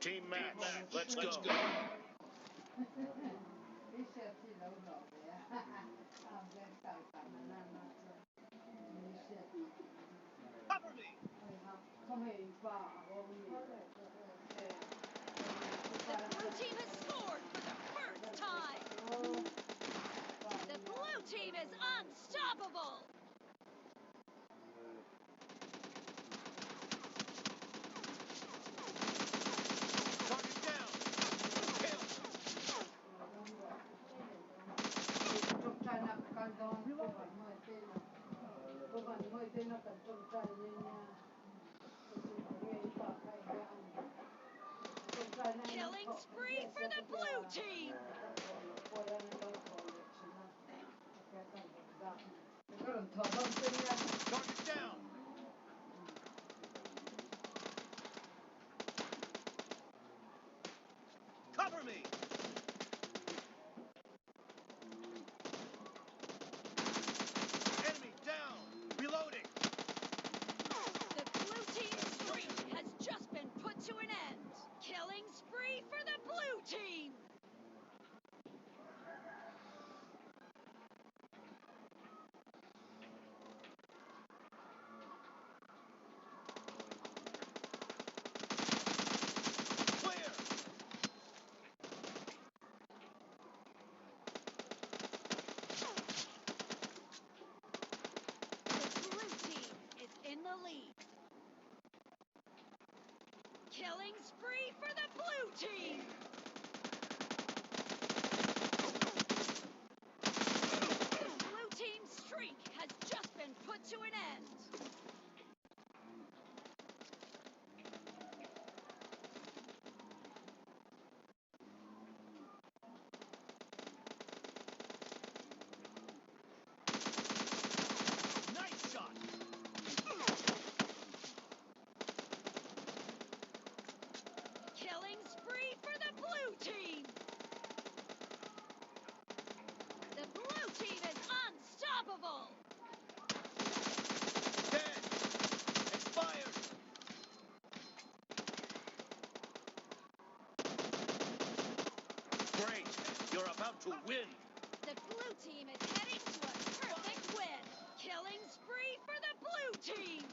Team match. Let's go. Cover me. The blue team has scored for the first time. The blue team is unstoppable. Target down. Kill. Killing spree for the blue team. Target down. Cover me. Enemy down. Reloading. The blue team's streak has just been put to an end. Killing spree for the blue team. Clear. The blue team is in the lead. Killing spree for the blue team. The blue team's streak has just been put to an end. Nice shot. Killing spree for the blue team. The blue team is unstoppable. Dead. Expired. Great. You're about to win. The blue team is heading to a perfect win. Killing spree for the blue team.